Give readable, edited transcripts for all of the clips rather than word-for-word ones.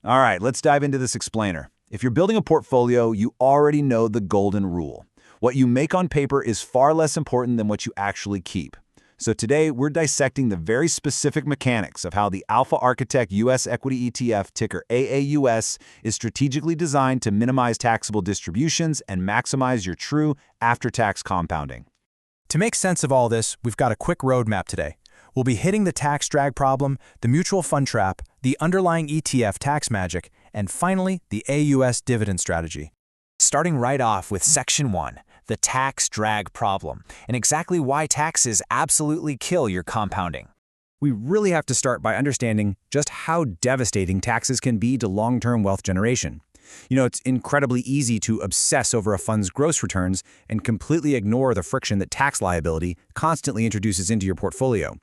All right, let's dive into this explainer. If you're building a portfolio, you already know the golden rule. What you make on paper is far less important than what you actually keep. So today, we're dissecting the very specific mechanics of how the Alpha Architect US Equity ETF, ticker AAUS, is strategically designed to minimize taxable distributions and maximize your true after-tax compounding. To make sense of all this, we've got a quick roadmap today. We'll be hitting the tax drag problem, the mutual fund trap, the underlying ETF tax magic, and finally, the AUS dividend strategy. Starting right off with Section 1, the tax drag problem, and exactly why taxes absolutely kill your compounding. We really have to start by understanding just how devastating taxes can be to long-term wealth generation. It's incredibly easy to obsess over a fund's gross returns and completely ignore the friction that tax liability constantly introduces into your portfolio.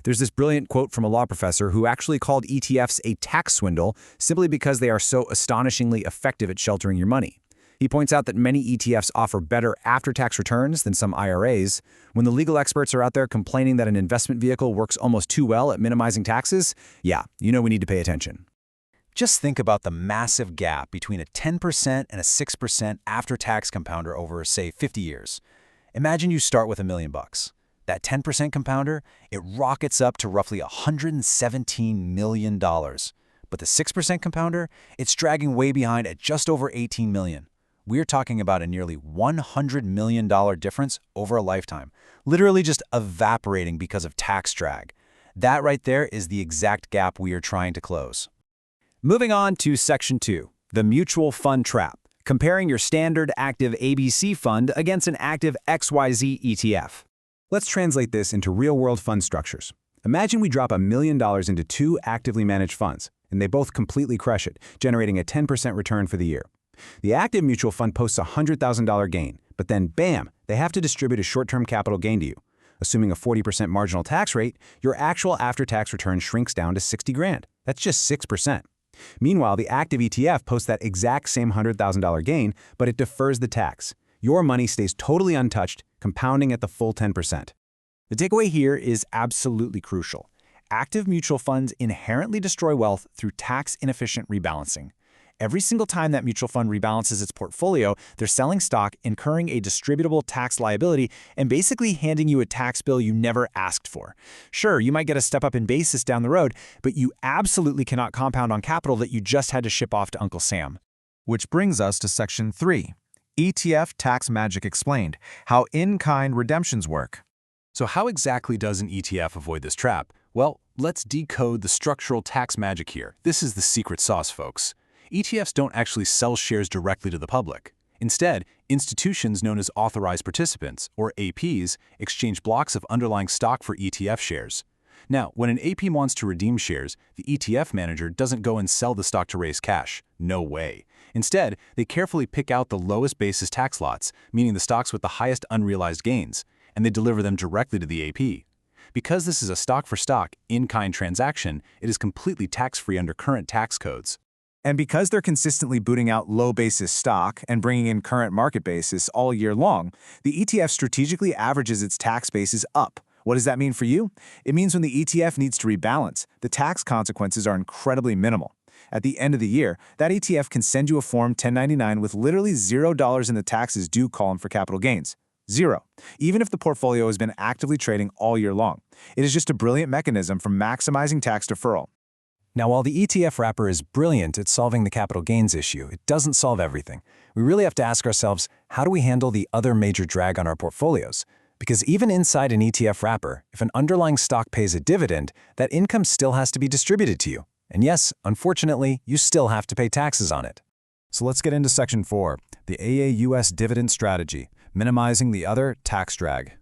There's this brilliant quote from a law professor who actually called ETFs a tax swindle simply because they are so astonishingly effective at sheltering your money. He points out that many ETFs offer better after-tax returns than some IRAs. When the legal experts are out there complaining that an investment vehicle works almost too well at minimizing taxes, we need to pay attention. Just think about the massive gap between a 10% and a 6% after-tax compounder over, say, 50 years. Imagine you start with $1 million. That 10% compounder, it rockets up to roughly $117 million. But the 6% compounder, it's dragging way behind at just over $18 million. We're talking about a nearly $100 million difference over a lifetime, literally just evaporating because of tax drag. That right there is the exact gap we are trying to close. Moving on to Section 2, the mutual fund trap, comparing your standard active ABC fund against an active XYZ ETF. Let's translate this into real-world fund structures. Imagine we drop $1 million into two actively managed funds, and they both completely crush it, generating a 10% return for the year. The active mutual fund posts a $100,000 gain, but then bam, they have to distribute a short-term capital gain to you. Assuming a 40% marginal tax rate, your actual after-tax return shrinks down to $60,000. That's just 6%. Meanwhile, the active ETF posts that exact same $100,000 gain, but it defers the tax. Your money stays totally untouched, compounding at the full 10%. The takeaway here is absolutely crucial. Active mutual funds inherently destroy wealth through tax-inefficient rebalancing. Every single time that mutual fund rebalances its portfolio, they're selling stock, incurring a distributable tax liability, and basically handing you a tax bill you never asked for. Sure, you might get a step up in basis down the road, but you absolutely cannot compound on capital that you just had to ship off to Uncle Sam. Which brings us to Section 3, ETF Tax Magic Explained, how in-kind redemptions work. So how exactly does an ETF avoid this trap? Well, let's decode the structural tax magic here. This is the secret sauce, folks. ETFs don't actually sell shares directly to the public. Instead, institutions known as authorized participants, or APs, exchange blocks of underlying stock for ETF shares. Now, when an AP wants to redeem shares, the ETF manager doesn't go and sell the stock to raise cash. No way. Instead, they carefully pick out the lowest basis tax lots, meaning the stocks with the highest unrealized gains, and they deliver them directly to the AP. Because this is a stock-for-stock, in-kind transaction, it is completely tax-free under current tax codes. And because they're consistently booting out low-basis stock and bringing in current market basis all year long, the ETF strategically averages its tax basis up. What does that mean for you? It means when the ETF needs to rebalance, the tax consequences are incredibly minimal. At the end of the year, that ETF can send you a Form 1099 with literally $0 in the taxes due column for capital gains. Zero. Even if the portfolio has been actively trading all year long. It is just a brilliant mechanism for maximizing tax deferral. Now, while the ETF wrapper is brilliant at solving the capital gains issue, it doesn't solve everything. We really have to ask ourselves, how do we handle the other major drag on our portfolios? Because even inside an ETF wrapper, if an underlying stock pays a dividend, that income still has to be distributed to you. And yes, unfortunately, you still have to pay taxes on it. So let's get into Section 4, the AAUS dividend strategy, minimizing the other tax drag.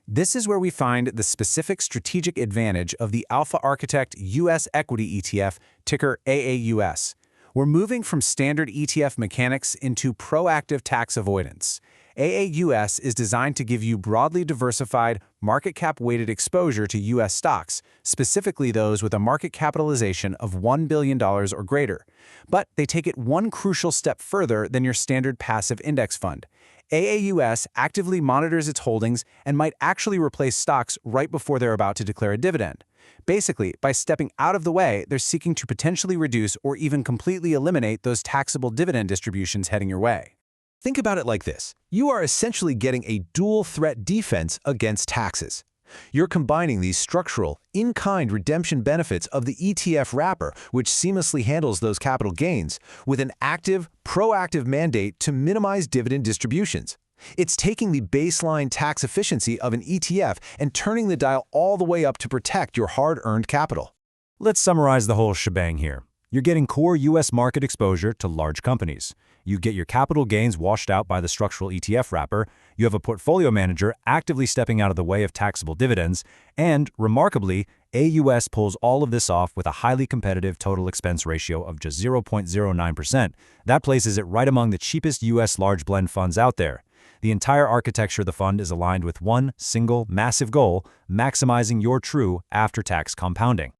This is where we find the specific strategic advantage of the Alpha Architect US Equity ETF, ticker AAUS. We're moving from standard ETF mechanics into proactive tax avoidance. AAUS is designed to give you broadly diversified, market cap-weighted exposure to U.S. stocks, specifically those with a market capitalization of $1 billion or greater. But they take it one crucial step further than your standard passive index fund. AAUS actively monitors its holdings and might actually replace stocks right before they're about to declare a dividend. Basically, by stepping out of the way, they're seeking to potentially reduce or even completely eliminate those taxable dividend distributions heading your way. Think about it like this. You are essentially getting a dual-threat defense against taxes. You're combining these structural, in-kind redemption benefits of the ETF wrapper, which seamlessly handles those capital gains, with an active, proactive mandate to minimize dividend distributions. It's taking the baseline tax efficiency of an ETF and turning the dial all the way up to protect your hard-earned capital. Let's summarize the whole shebang here. You're getting core U.S. market exposure to large companies. You get your capital gains washed out by the structural ETF wrapper, you have a portfolio manager actively stepping out of the way of taxable dividends, and, remarkably, AAUS pulls all of this off with a highly competitive total expense ratio of just 0.09%. That places it right among the cheapest U.S. large blend funds out there. The entire architecture of the fund is aligned with one single, massive goal: maximizing your true after-tax compounding.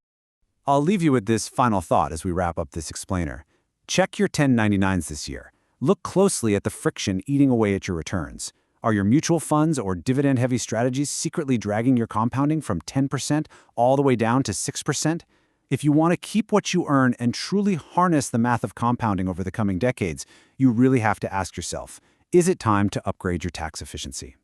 I'll leave you with this final thought as we wrap up this explainer. Check your 1099s this year. Look closely at the friction eating away at your returns. Are your mutual funds or dividend-heavy strategies secretly dragging your compounding from 10% all the way down to 6%? If you want to keep what you earn and truly harness the math of compounding over the coming decades, you really have to ask yourself, is it time to upgrade your tax efficiency?